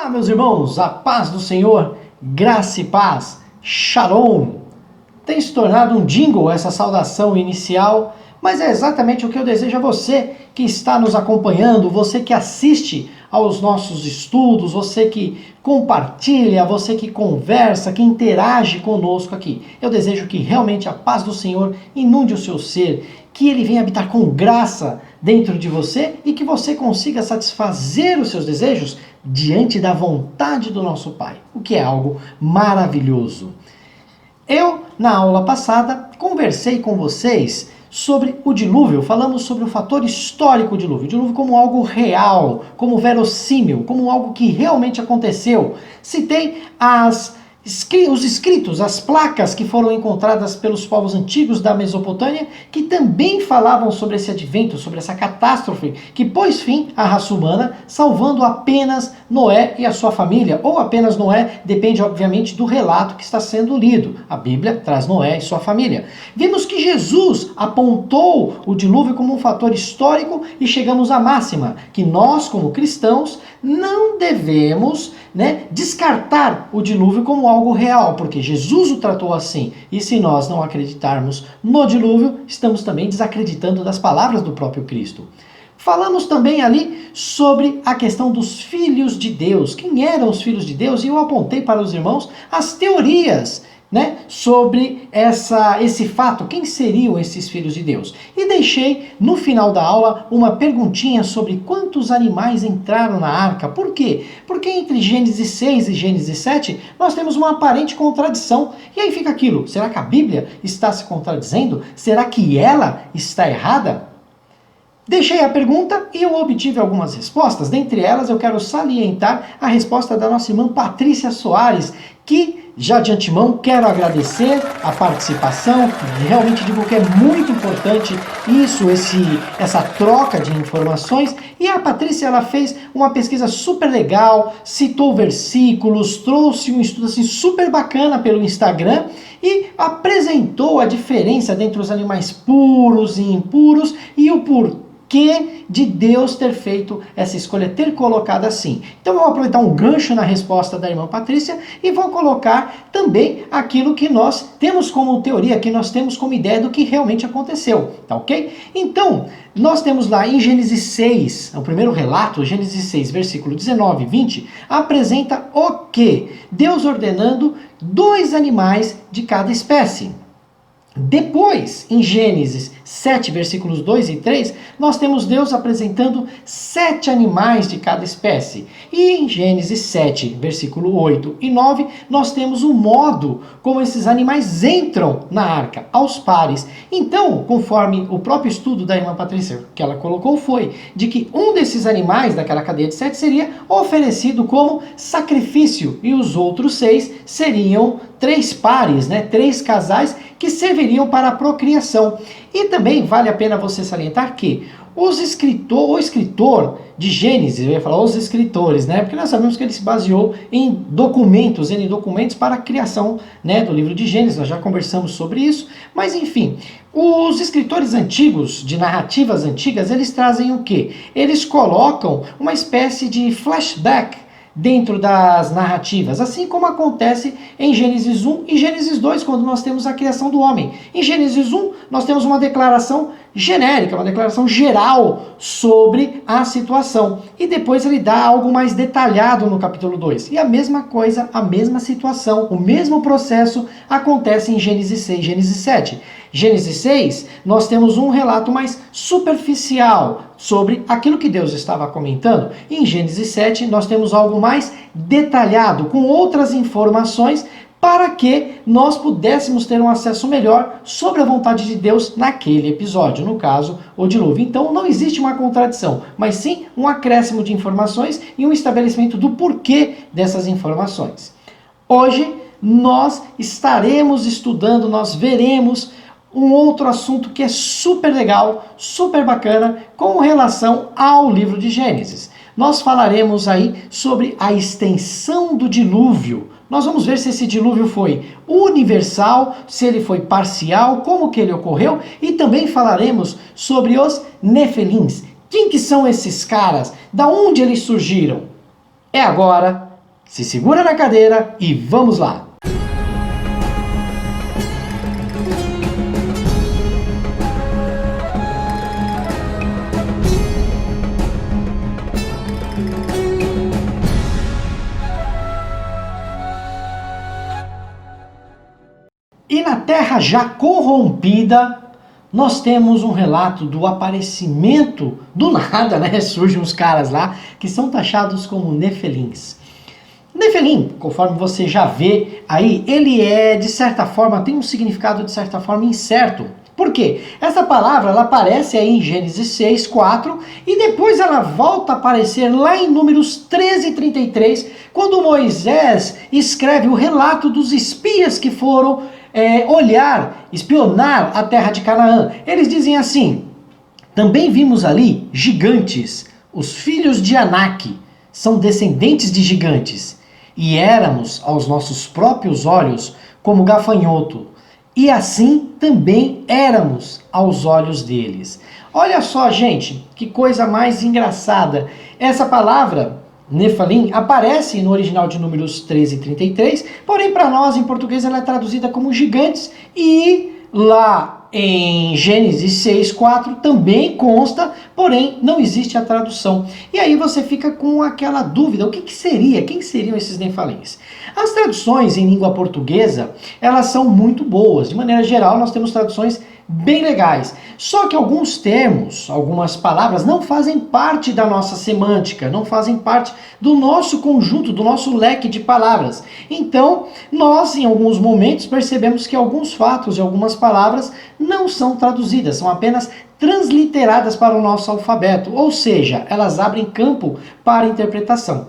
Olá, meus irmãos, a paz do Senhor, graça e paz, Shalom. Tem se tornado um jingle essa saudação inicial, mas é exatamente o que eu desejo a você que está nos acompanhando, você que assiste aos nossos estudos, você que compartilha, você que conversa, que interage conosco aqui. Eu desejo que realmente a paz do Senhor inunde o seu ser, que ele venha habitar com graça dentro de você e que você consiga satisfazer os seus desejos diante da vontade do nosso Pai, o que é algo maravilhoso. Eu, na aula passada, conversei com vocês sobre o dilúvio, falamos sobre o fator histórico dilúvio, o dilúvio como algo real, como verossímil, como algo que realmente aconteceu. Citei os escritos, as placas que foram encontradas pelos povos antigos da Mesopotâmia, que também falavam sobre esse advento, sobre essa catástrofe que pôs fim à raça humana, salvando apenas Noé e a sua família, ou apenas Noé, depende obviamente do relato que está sendo lido. A Bíblia traz Noé e sua família. Vimos que Jesus apontou o dilúvio como um fator histórico e chegamos à máxima, que nós como cristãos não devemos descartar o dilúvio como algo real, porque Jesus o tratou assim. E se nós não acreditarmos no dilúvio, estamos também desacreditando das palavras do próprio Cristo. Falamos também ali sobre a questão dos filhos de Deus. Quem eram os filhos de Deus? E eu apontei para os irmãos as teorias sobre esse fato, quem seriam esses filhos de Deus. E deixei no final da aula uma perguntinha sobre quantos animais entraram na arca. Por quê? Porque entre Gênesis 6 e Gênesis 7 nós temos uma aparente contradição. E aí fica aquilo, será que a Bíblia está se contradizendo? Será que ela está errada? Deixei a pergunta e eu obtive algumas respostas. Dentre elas, eu quero salientar a resposta da nossa irmã Patrícia Soares, que já de antemão quero agradecer a participação, realmente digo que é muito importante isso, essa troca de informações. E a Patrícia, ela fez uma pesquisa super legal, citou versículos, trouxe um estudo assim super bacana pelo Instagram e apresentou a diferença entre os animais puros e impuros e o porquê de Deus ter feito essa escolha, ter colocado assim. Então eu vou aproveitar um gancho na resposta da irmã Patrícia e vou colocar também aquilo que nós temos como teoria, que nós temos como ideia do que realmente aconteceu, tá ok? Então, nós temos lá em Gênesis 6, o primeiro relato, Gênesis 6, versículo 19 e 20, apresenta o quê? Deus ordenando 2 animais de cada espécie. Depois, em Gênesis 7, versículos 2 e 3, nós temos Deus apresentando 7 animais de cada espécie. E em Gênesis 7, versículo 8 e 9, nós temos o modo como esses animais entram na arca, aos pares. Então, conforme o próprio estudo da irmã Patrícia, que ela colocou foi de que um desses animais daquela cadeia de 7 seria oferecido como sacrifício e os outros 6 seriam 3 pares, 3 casais que serviriam para a procriação. E também vale a pena você salientar que o escritor de Gênesis, eu ia falar os escritores, porque nós sabemos que ele se baseou em documentos para a criação do livro de Gênesis, nós já conversamos sobre isso, mas enfim, os escritores antigos, de narrativas antigas, eles trazem o quê? Eles colocam uma espécie de flashback dentro das narrativas, assim como acontece em Gênesis 1 e Gênesis 2, quando nós temos a criação do homem. Em Gênesis 1, nós temos uma declaração genérica, uma declaração geral sobre a situação. E depois ele dá algo mais detalhado no capítulo 2. E a mesma coisa, a mesma situação, o mesmo processo acontece em Gênesis 6 e Gênesis 7. Gênesis 6, nós temos um relato mais superficial sobre aquilo que Deus estava comentando. Em Gênesis 7, nós temos algo mais detalhado, com outras informações, para que nós pudéssemos ter um acesso melhor sobre a vontade de Deus naquele episódio, no caso, o dilúvio. Então não existe uma contradição, mas sim um acréscimo de informações e um estabelecimento do porquê dessas informações. Hoje nós estaremos estudando, nós veremos um outro assunto que é super legal, super bacana, com relação ao livro de Gênesis. Nós falaremos aí sobre a extensão do dilúvio. Nós vamos ver se esse dilúvio foi universal, se ele foi parcial, como que ele ocorreu, e também falaremos sobre os Nefelins. Quem que são esses caras? Da onde eles surgiram? É agora, Se segura na cadeira e vamos lá! E na Terra já corrompida, nós temos um relato do aparecimento do nada, né? Surgem uns caras lá que são taxados como Nefelins. Nefelim, conforme você já vê aí, ele de certa forma, tem um significado de certa forma incerto. Por quê? Essa palavra ela aparece aí em Gênesis 6, 4 e depois ela volta a aparecer lá em Números 13, 33, quando Moisés escreve o relato dos espias que foram espionar a terra de Canaã. Eles dizem assim: também vimos ali gigantes, os filhos de Anak, são descendentes de gigantes, e éramos aos nossos próprios olhos como gafanhoto, e assim também éramos aos olhos deles. Olha só, gente, que coisa mais engraçada. Essa palavra Nefalim aparece no original de Números 13 e 33, porém para nós em português ela é traduzida como gigantes, e lá em Gênesis 6, 4 também consta, porém não existe a tradução. E aí você fica com aquela dúvida, o que seria? Quem seriam esses Nefalins? As traduções em língua portuguesa, elas são muito boas. De maneira geral, nós temos traduções bem legais. Só que alguns termos, algumas palavras não fazem parte da nossa semântica, não fazem parte do nosso conjunto, do nosso leque de palavras. Então, nós em alguns momentos percebemos que alguns fatos e algumas palavras não são traduzidas, são apenas transliteradas para o nosso alfabeto, ou seja, elas abrem campo para interpretação.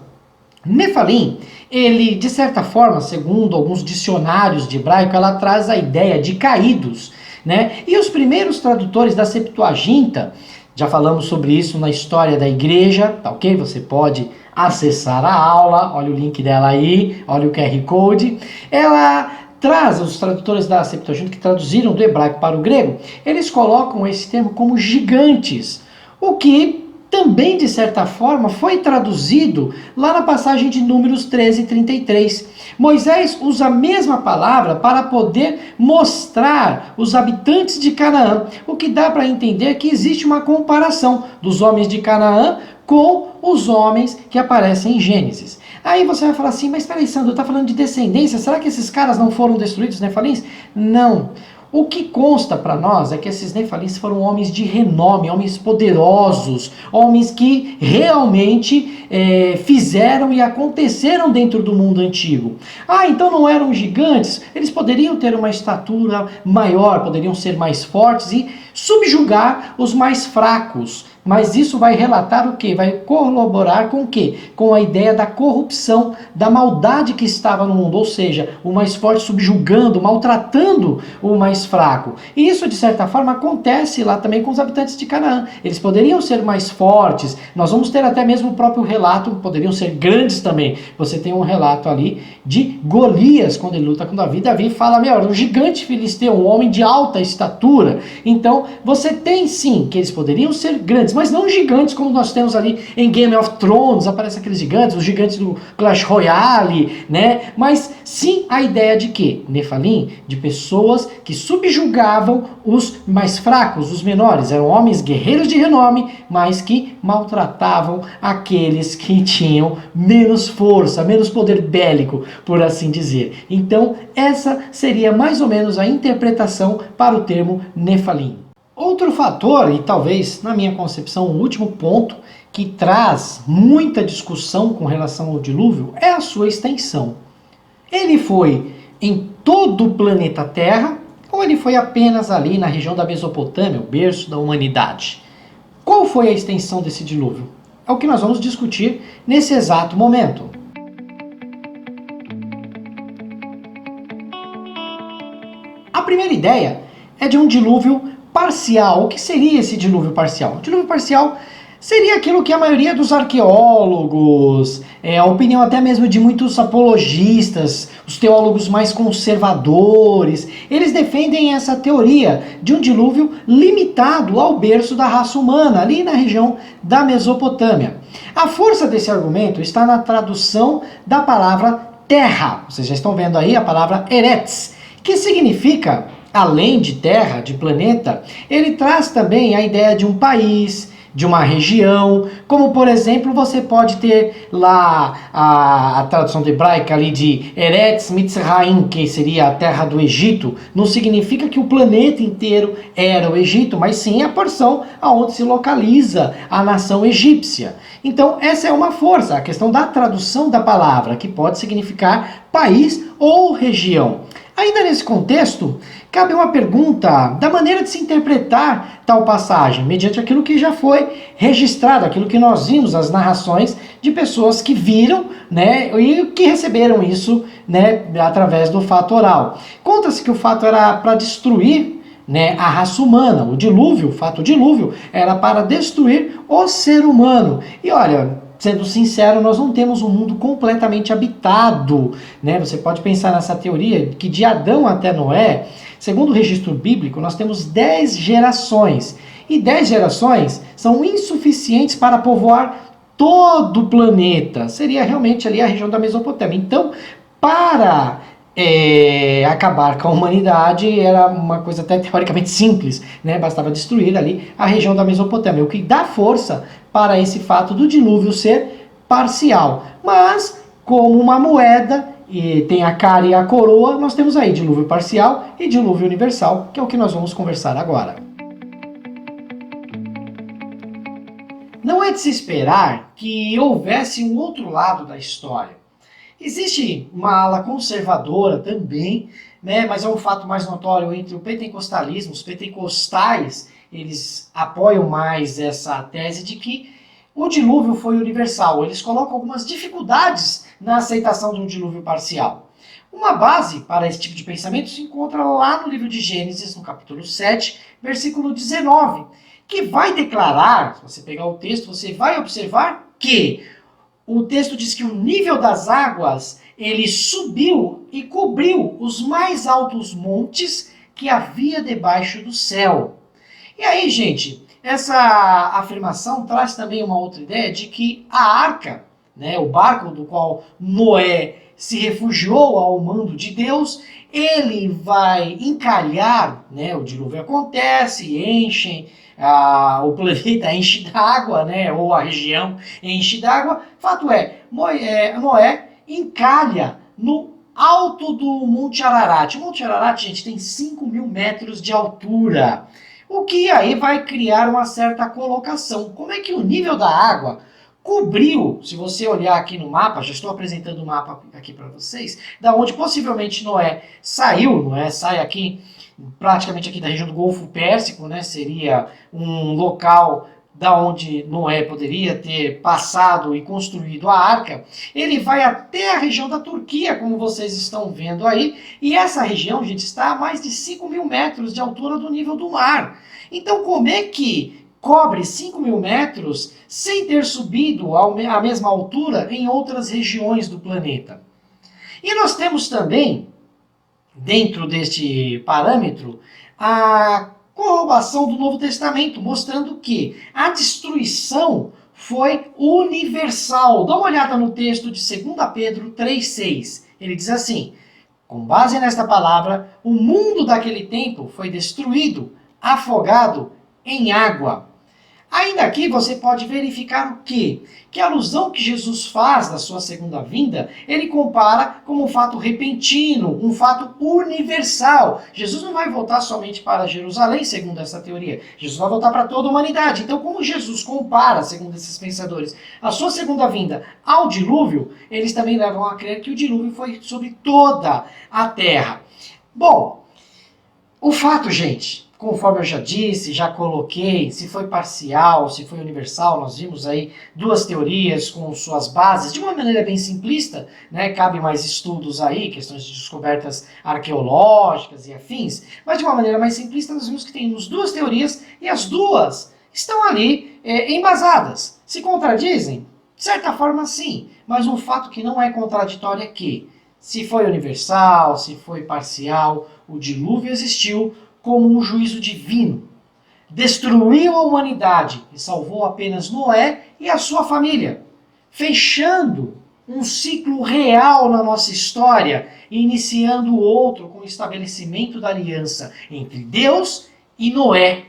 Nefalim, ele de certa forma, segundo alguns dicionários de hebraico, ela traz a ideia de caídos, né? E os primeiros tradutores da Septuaginta, já falamos sobre isso na história da igreja, tá ok? Você pode acessar a aula, olha o link dela aí, olha o QR Code. Ela traz, os tradutores da Septuaginta que traduziram do hebraico para o grego, eles colocam esse termo como gigantes, o que também, de certa forma, foi traduzido lá na passagem de Números 13 e 33. Moisés usa a mesma palavra para poder mostrar os habitantes de Canaã, o que dá para entender que existe uma comparação dos homens de Canaã com os homens que aparecem em Gênesis. Aí você vai falar assim, mas peraí, Sandro, está falando de descendência, será que esses caras não foram destruídos, Nefalins? Não. O que consta para nós é que esses Nefalins foram homens de renome, homens poderosos, homens que realmente fizeram e aconteceram dentro do mundo antigo. Ah, então não eram gigantes? Eles poderiam ter uma estatura maior, poderiam ser mais fortes e subjugar os mais fracos. Mas isso vai relatar o quê? Vai corroborar com o quê? Com a ideia da corrupção, da maldade que estava no mundo, ou seja, o mais forte subjugando, maltratando o mais fraco. E isso, de certa forma, acontece lá também com os habitantes de Canaã. Eles poderiam ser mais fortes, nós vamos ter até mesmo o próprio relato, poderiam ser grandes também. Você tem um relato ali de Golias, quando ele luta com Davi. Davi fala, um gigante filisteu, um homem de alta estatura. Então, você tem sim, que eles poderiam ser grandes, mas não gigantes como nós temos ali em Game of Thrones, aparecem aqueles gigantes, os gigantes do Clash Royale, né? Mas sim a ideia de quê? Nefalim, de pessoas que subjugavam os mais fracos, os menores, eram homens guerreiros de renome, mas que maltratavam aqueles que tinham menos força, menos poder bélico, por assim dizer. Então, essa seria mais ou menos a interpretação para o termo Nefalim. Outro fator, e talvez, na minha concepção, o último ponto que traz muita discussão com relação ao dilúvio é a sua extensão. Ele foi em todo o planeta Terra ou ele foi apenas ali na região da Mesopotâmia, o berço da humanidade? Qual foi a extensão desse dilúvio? É o que nós vamos discutir nesse exato momento. A primeira ideia é de um dilúvio parcial. O que seria esse dilúvio parcial? O dilúvio parcial seria aquilo que a maioria dos arqueólogos, a opinião até mesmo de muitos apologistas, os teólogos mais conservadores, eles defendem essa teoria de um dilúvio limitado ao berço da raça humana, ali na região da Mesopotâmia. A força desse argumento está na tradução da palavra terra. Vocês já estão vendo aí a palavra Eretz, que significa, além de terra, de planeta, ele traz também a ideia de um país, de uma região, como por exemplo você pode ter lá a tradução do hebraica ali de Eretz Mitzrayim, que seria a terra do Egito. Não significa que o planeta inteiro era o Egito, mas sim a porção aonde se localiza a nação egípcia. Então essa é uma força, a questão da tradução da palavra, que pode significar país ou região. Ainda nesse contexto, cabe uma pergunta da maneira de se interpretar tal passagem, mediante aquilo que já foi registrado, aquilo que nós vimos, as narrações de pessoas que viram, né, e que receberam isso, né, através do fato oral. Conta-se que o fato era para destruir, né, a raça humana. O dilúvio, o fato dilúvio, era para destruir o ser humano. E olha, sendo sincero, nós não temos um mundo completamente habitado, né? Você pode pensar nessa teoria que de Adão até Noé, segundo o registro bíblico, nós temos 10 gerações. E 10 gerações são insuficientes para povoar todo o planeta. Seria realmente ali a região da Mesopotâmia. Então, para acabar com a humanidade era uma coisa até teoricamente simples, né? Bastava destruir ali a região da Mesopotâmia, o que dá força para esse fato do dilúvio ser parcial. Mas, como uma moeda, e tem a cara e a coroa, nós temos aí dilúvio parcial e dilúvio universal, que é o que nós vamos conversar agora. Não é de se esperar que houvesse um outro lado da história. Existe uma ala conservadora também, né, mas é um fato mais notório entre o pentecostalismo. Os pentecostais, eles apoiam mais essa tese de que o dilúvio foi universal. Eles colocam algumas dificuldades na aceitação de um dilúvio parcial. Uma base para esse tipo de pensamento se encontra lá no livro de Gênesis, no capítulo 7, versículo 19, que vai declarar, se você pegar o texto, você vai observar que o texto diz que o nível das águas, ele subiu e cobriu os mais altos montes que havia debaixo do céu. E aí, gente, essa afirmação traz também uma outra ideia de que a arca, né, o barco do qual Noé se refugiou ao mando de Deus, ele vai encalhar, né, o dilúvio acontece, enchem, o planeta enche d'água, né, ou a região enche d'água. Fato é, Noé encalha no alto do Monte Ararat. O Monte Ararat, gente, tem 5.000 metros de altura, o que aí vai criar uma certa colocação. Como é que o nível da água cobriu, se você olhar aqui no mapa, já estou apresentando o mapa aqui para vocês, da onde possivelmente Noé saiu, Noé sai aqui, praticamente aqui da região do Golfo Pérsico, né, seria um local da onde Noé poderia ter passado e construído a arca. Ele vai até a região da Turquia, como vocês estão vendo aí, e essa região, gente, está a mais de 5.000 metros de altura do nível do mar. Então, como é que cobre 5.000 metros sem ter subido à mesma altura em outras regiões do planeta? E nós temos também, dentro deste parâmetro, a corroboração do Novo Testamento, mostrando que a destruição foi universal. Dá uma olhada no texto de 2 Pedro 3,6. Ele diz assim: com base nesta palavra, o mundo daquele tempo foi destruído, afogado em água. Ainda aqui você pode verificar o quê? Que a alusão que Jesus faz da sua segunda vinda, ele compara como um fato repentino, um fato universal. Jesus não vai voltar somente para Jerusalém, segundo essa teoria. Jesus vai voltar para toda a humanidade. Então, como Jesus compara, segundo esses pensadores, a sua segunda vinda ao dilúvio, eles também levam a crer que o dilúvio foi sobre toda a terra. Bom, o fato, gente, conforme eu já disse, já coloquei, se foi parcial, se foi universal, nós vimos aí duas teorias com suas bases, de uma maneira bem simplista, né? Cabe mais estudos aí, questões de descobertas arqueológicas e afins, mas de uma maneira mais simplista nós vimos que temos duas teorias e as duas estão ali embasadas. Se contradizem? De certa forma, sim. Mas um fato que não é contraditório é que, se foi universal, se foi parcial, o dilúvio existiu como um juízo divino. Destruiu a humanidade e salvou apenas Noé e a sua família, fechando um ciclo real na nossa história e iniciando outro com o estabelecimento da aliança entre Deus e Noé,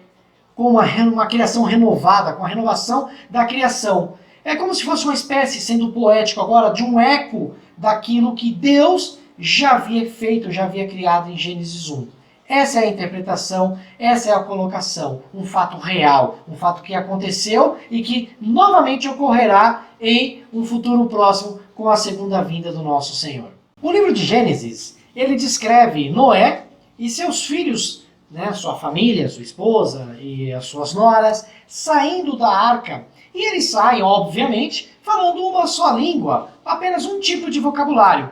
com uma criação renovada, com a renovação da criação. É como se fosse uma espécie, sendo poético agora, de um eco daquilo que Deus já havia feito, já havia criado em Gênesis 1. Essa é a interpretação, essa é a colocação, um fato real, um fato que aconteceu e que novamente ocorrerá em um futuro próximo com a segunda vinda do nosso Senhor. O livro de Gênesis, ele descreve Noé e seus filhos, né, sua família, sua esposa e as suas noras, saindo da arca. E eles saem, obviamente, falando uma só língua, apenas um tipo de vocabulário.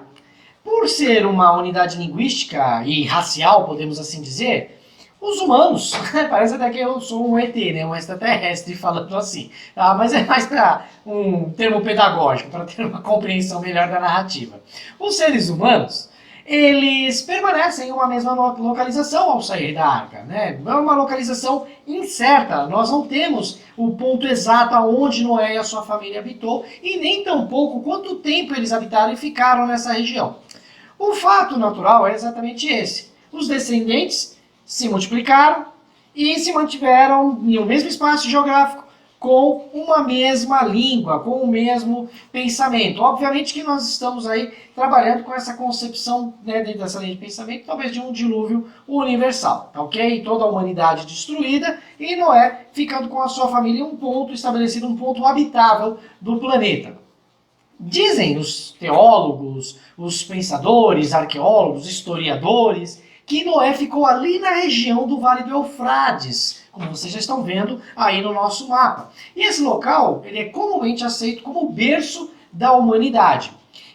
Por ser uma unidade linguística e racial, podemos assim dizer, os humanos, parece até que eu sou um ET, né, um extraterrestre falando assim, tá? Mas é mais para um termo pedagógico, para ter uma compreensão melhor da narrativa. Os seres humanos, eles permanecem em uma mesma localização ao sair da arca, né? É uma localização incerta, nós não temos o ponto exato aonde Noé e a sua família habitou e nem tampouco quanto tempo eles habitaram e ficaram nessa região. O fato natural é exatamente esse. Os descendentes se multiplicaram e se mantiveram em um mesmo espaço geográfico com uma mesma língua, com o mesmo pensamento. Obviamente que nós estamos aí trabalhando com essa concepção, né, dentro dessa linha de pensamento, talvez de um dilúvio universal, tá ok? Toda a humanidade destruída e Noé ficando com a sua família em um ponto estabelecido, um ponto habitável do planeta. Dizem os teólogos, os pensadores, arqueólogos, historiadores, que Noé ficou ali na região do Vale do Eufrates, como vocês já estão vendo aí no nosso mapa. E esse local, ele é comumente aceito como o berço da humanidade.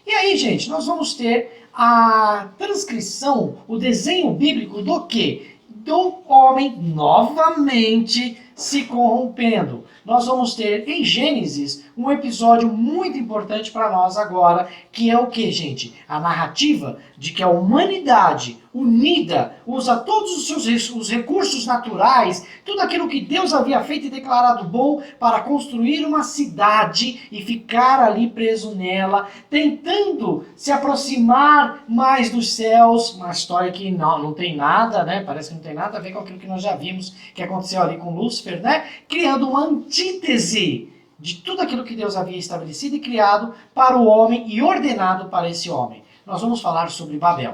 E aí, gente, nós vamos ter a transcrição, o desenho bíblico do quê? Do homem novamente se corrompendo. Nós vamos ter em Gênesis um episódio muito importante para nós agora, que é o que, gente? A narrativa de que a humanidade unida usa todos os recursos naturais, tudo aquilo que Deus havia feito e declarado bom para construir uma cidade e ficar ali preso nela, tentando se aproximar mais dos céus, uma história que não tem nada, né? Parece que não tem nada a ver com aquilo que nós já vimos que aconteceu ali com Lúcifer, né? Criando uma antítese de tudo aquilo que Deus havia estabelecido e criado para o homem e ordenado para esse homem. Nós vamos falar sobre Babel.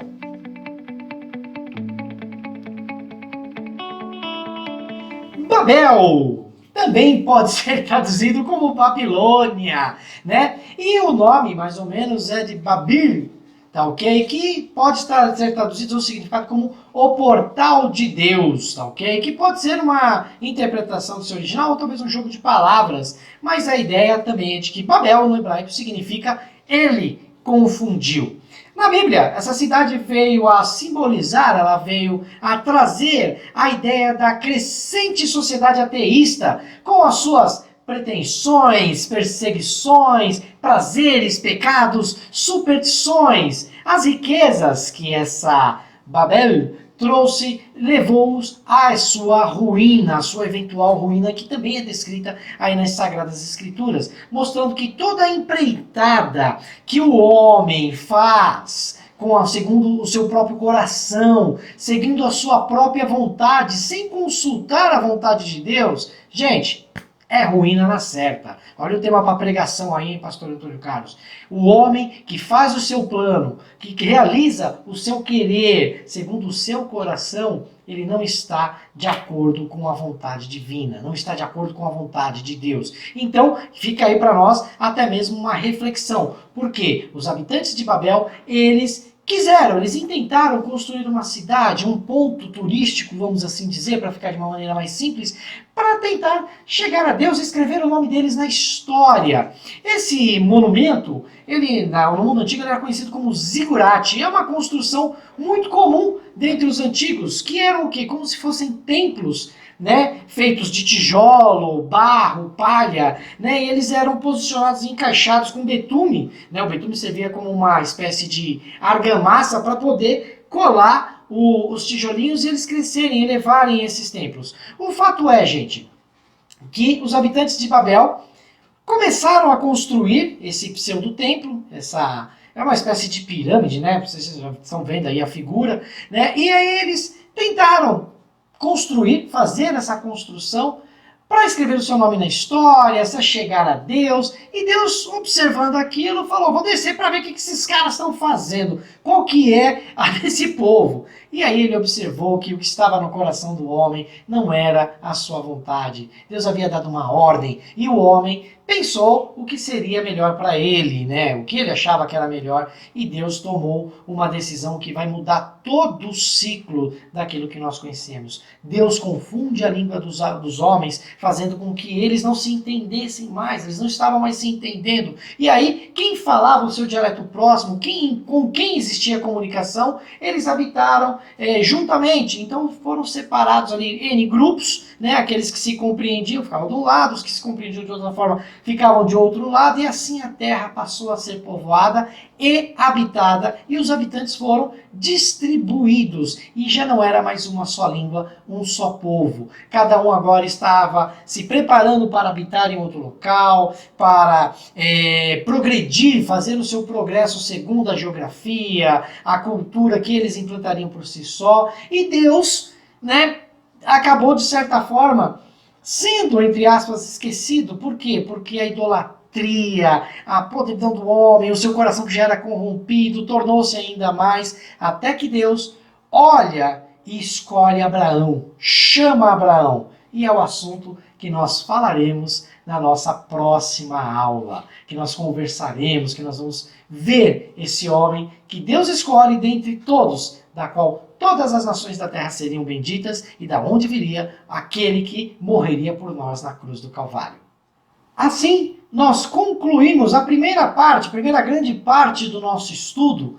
Babel também pode ser traduzido como Babilônia, né? E o nome, mais ou menos, é de Babil, tá ok? Que pode ser traduzido ou significado como o portal de Deus, tá ok? Que pode ser uma interpretação do seu original ou talvez um jogo de palavras, mas a ideia também é de que Babel no hebraico significa ele confundiu. Na Bíblia, essa cidade veio a simbolizar, ela veio a trazer a ideia da crescente sociedade ateísta, com as suas pretensões, perseguições, prazeres, pecados, superstições. As riquezas que essa Babel trouxe, levou-os à sua ruína, à sua eventual ruína, que também é descrita aí nas Sagradas Escrituras, mostrando que toda a empreitada que o homem faz, segundo o seu próprio coração, seguindo a sua própria vontade, sem consultar a vontade de Deus, gente, é ruína na certa. Olha o tema para pregação aí, hein, pastor Antônio Carlos. O homem que faz o seu plano, que realiza o seu querer, segundo o seu coração, ele não está de acordo com a vontade divina, não está de acordo com a vontade de Deus. Então, fica aí para nós até mesmo uma reflexão. Porque os habitantes de Babel, eles intentaram construir uma cidade, um ponto turístico, vamos assim dizer, para ficar de uma maneira mais simples, para tentar chegar a Deus e escrever o nome deles na história. Esse monumento, no mundo antigo, ele era conhecido como zigurate. É uma construção muito comum dentre os antigos, que eram o quê? Como se fossem templos né, feitos de tijolo, barro, palha, né, e eles eram posicionados e encaixados com betume, né, o betume servia como uma espécie de argamassa para poder colar os tijolinhos e eles crescerem, elevarem esses templos. O fato é, gente, que os habitantes de Babel começaram a construir esse pseudo-templo, é uma espécie de pirâmide, né? Vocês já estão vendo aí a figura, né? E aí eles tentaram construir, fazer essa construção para escrever o seu nome na história, se chegar a Deus. E Deus, observando aquilo, falou, vou descer para ver o que esses caras estão fazendo, qual que é a desse povo. E aí ele observou que o que estava no coração do homem não era a sua vontade. Deus havia dado uma ordem e o homem pensou o que seria melhor para ele, né? O que ele achava que era melhor, e Deus tomou uma decisão que vai mudar todo o ciclo daquilo que nós conhecemos. Deus confunde a língua dos homens, fazendo com que eles não se entendessem mais, eles não estavam mais se entendendo. E aí, quem falava o seu dialeto próximo, com quem existia comunicação, eles habitaram juntamente. Então foram separados ali N grupos, né? Aqueles que se compreendiam ficavam de um lado, os que se compreendiam de outra forma ficavam de outro lado, e assim a terra passou a ser povoada e habitada, e os habitantes foram distribuídos, e já não era mais uma só língua, um só povo. Cada um agora estava se preparando para habitar em outro local, para progredir, fazer o seu progresso segundo a geografia, a cultura que eles implantariam por si só, e Deus, né, acabou de certa forma sendo, entre aspas, esquecido. Por quê? Porque a idolatria, a podridão do homem, o seu coração que já era corrompido, tornou-se ainda mais, até que Deus olha e escolhe Abraão, chama Abraão. E é o assunto que nós falaremos na nossa próxima aula, que nós conversaremos, que nós vamos ver esse homem que Deus escolhe dentre todos, da qual todas as nações da terra seriam benditas, e da onde viria aquele que morreria por nós na cruz do Calvário. Assim, nós concluímos a primeira grande parte do nosso estudo.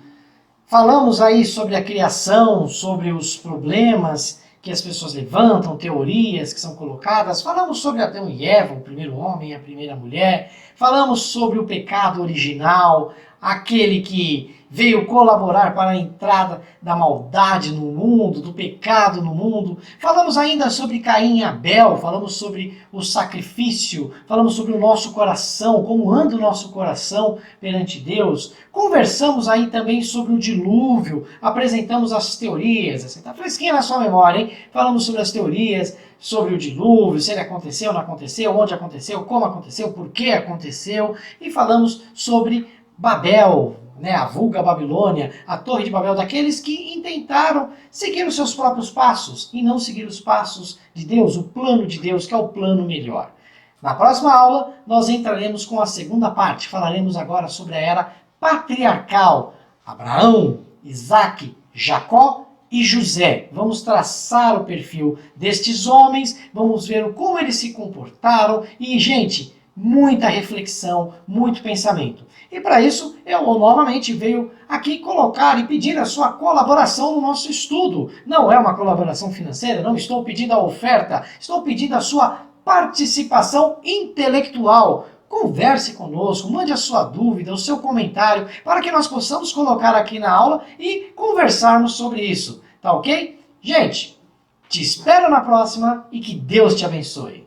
Falamos aí sobre a criação, sobre os problemas que as pessoas levantam, teorias que são colocadas. Falamos sobre Adão e Eva, o primeiro homem e a primeira mulher. Falamos sobre o pecado original, aquele que veio colaborar para a entrada da maldade no mundo, do pecado no mundo. Falamos ainda sobre Caim e Abel, falamos sobre o sacrifício, falamos sobre o nosso coração, como anda o nosso coração perante Deus. Conversamos aí também sobre o dilúvio, apresentamos as teorias, assim, tá fresquinha na sua memória, hein? Falamos sobre as teorias, sobre o dilúvio, se ele aconteceu, não aconteceu, onde aconteceu, como aconteceu, por que aconteceu, e falamos sobre Babel, né, a vulga Babilônia, a Torre de Babel, daqueles que intentaram seguir os seus próprios passos e não seguir os passos de Deus, o plano de Deus, que é o plano melhor. Na próxima aula, nós entraremos com a segunda parte. Falaremos agora sobre a era patriarcal. Abraão, Isaac, Jacó e José. Vamos traçar o perfil destes homens, vamos ver como eles se comportaram e, gente, muita reflexão, muito pensamento. E para isso, eu novamente venho aqui colocar e pedir a sua colaboração no nosso estudo. Não é uma colaboração financeira, não estou pedindo a oferta, estou pedindo a sua participação intelectual. Converse conosco, mande a sua dúvida, o seu comentário, para que nós possamos colocar aqui na aula e conversarmos sobre isso. Tá ok? Gente, te espero na próxima e que Deus te abençoe.